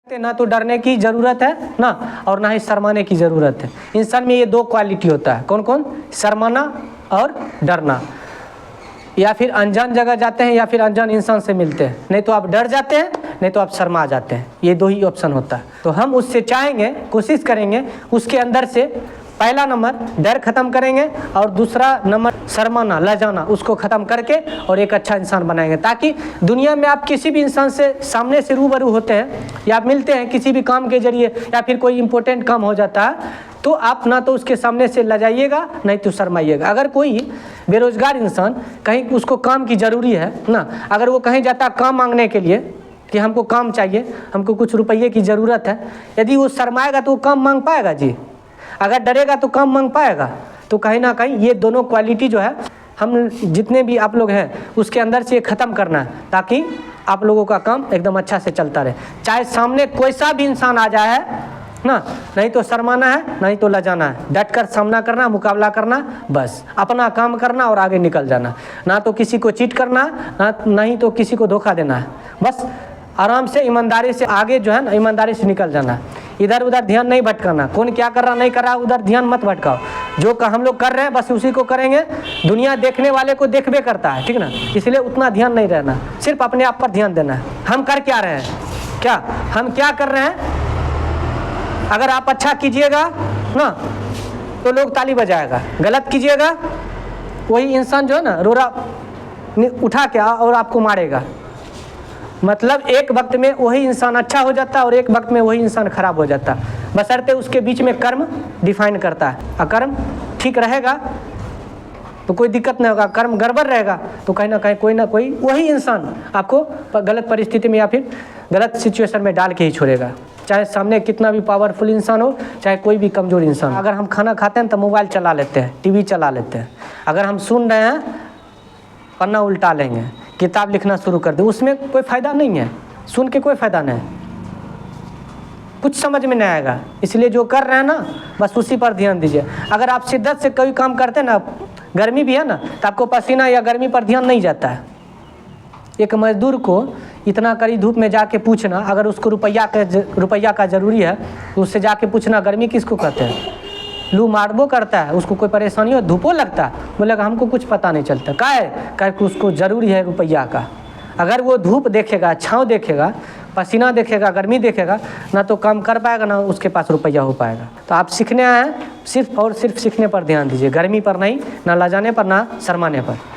ना तो डरने की ज़रूरत है ना और ना ही शर्माने की ज़रूरत है। इंसान में ये दो क्वालिटी होता है। कौन कौन? शर्माना और डरना। या फिर अनजान जगह जाते हैं या फिर अनजान इंसान से मिलते हैं, नहीं तो आप डर जाते हैं नहीं तो आप शर्मा जाते हैं। ये दो ही ऑप्शन होता है। तो हम उससे चाहेंगे, कोशिश करेंगे उसके अंदर से पहला नंबर डर खत्म करेंगे और दूसरा नंबर शर्माना लजाना उसको ख़त्म करके और एक अच्छा इंसान बनाएंगे, ताकि दुनिया में आप किसी भी इंसान से सामने से रूबरू होते हैं या मिलते हैं किसी भी काम के जरिए या फिर कोई इंपॉर्टेंट काम हो जाता है, तो आप ना तो उसके सामने से लजाइएगा नहीं तो शर्माइएगा। अगर कोई बेरोजगार इंसान कहीं उसको काम की ज़रूरी है ना, अगर वो कहीं जाता काम मांगने के लिए कि हमको काम चाहिए, हमको कुछ रुपये की ज़रूरत है, यदि वो शर्माएगा तो वो काम मांग पाएगा जी? अगर डरेगा तो काम मांग पाएगा? तो कहीं ना कहीं ये दोनों क्वालिटी जो है हम जितने भी आप लोग हैं उसके अंदर से ख़त्म करना है, ताकि आप लोगों का काम एकदम अच्छा से चलता रहे। चाहे सामने कोई सा भी इंसान आ जाए ना, नहीं तो शर्माना है नहीं तो लजाना है, डट कर सामना करना, मुकाबला करना, बस अपना काम करना और आगे निकल जाना। ना तो किसी को चीट करना ना नहीं तो किसी को धोखा देना है, बस आराम से ईमानदारी से आगे जो है ना ईमानदारी से निकल जाना है। इधर उधर ध्यान नहीं भटकाना, कौन क्या कर रहा नहीं कर रहा उधर ध्यान मत भटकाओ। जो हम लोग कर रहे हैं बस उसी को करेंगे। दुनिया देखने वाले को देखबे करता है, ठीक ना, इसलिए उतना ध्यान नहीं रहना, सिर्फ अपने आप पर ध्यान देना है। हम कर क्या रहे हैं, क्या हम क्या कर रहे हैं? अगर आप अच्छा कीजिएगा ना तो लोग ताली बजाएगा, गलत कीजिएगा वही इंसान जो है ना रोरा उठा के और आपको मारेगा। मतलब एक वक्त में वही इंसान अच्छा हो जाता है और एक वक्त में वही इंसान खराब हो जाता है, बशर्ते उसके बीच में कर्म डिफाइन करता है। अकर्म ठीक रहेगा तो कोई दिक्कत नहीं होगा, कर्म गड़बड़ रहेगा तो कहीं ना कहीं कोई ना कोई वही इंसान आपको गलत परिस्थिति में या फिर गलत सिचुएशन में डाल के ही छोड़ेगा। चाहे सामने कितना भी पावरफुल इंसान हो, चाहे कोई भी कमज़ोर इंसान। अगर हम खाना खाते हैं तो मोबाइल चला लेते हैं, टीवी चला लेते हैं। अगर हम सुन रहे हैं पन्ना उल्टा लेंगे, किताब लिखना शुरू कर दें, उसमें कोई फ़ायदा नहीं है, सुन के कोई फ़ायदा नहीं, कुछ समझ में नहीं आएगा। इसलिए जो कर रहे हैं ना बस उसी पर ध्यान दीजिए। अगर आप शिद्दत से कोई काम करते हैं ना, गर्मी भी है ना, तो आपको पसीना या गर्मी पर ध्यान नहीं जाता है। एक मजदूर को इतना कड़ी धूप में जाके पूछना, अगर उसको रुपया का ज़रूरी है तो उससे जाके पूछना गर्मी किसको कहते हैं? लू मारबो करता है, उसको कोई परेशानी हो, धूपो लगता है, बोलेगा हमको कुछ पता नहीं चलता। क्या उसको ज़रूरी है रुपया का। अगर वो धूप देखेगा, छाँव देखेगा, पसीना देखेगा, गर्मी देखेगा, ना तो काम कर पाएगा ना उसके पास रुपया हो पाएगा। तो आप सीखने आए हैं, सिर्फ और सिर्फ सीखने पर ध्यान दीजिए, गर्मी पर नहीं, ना लजाने पर ना शर्माने पर।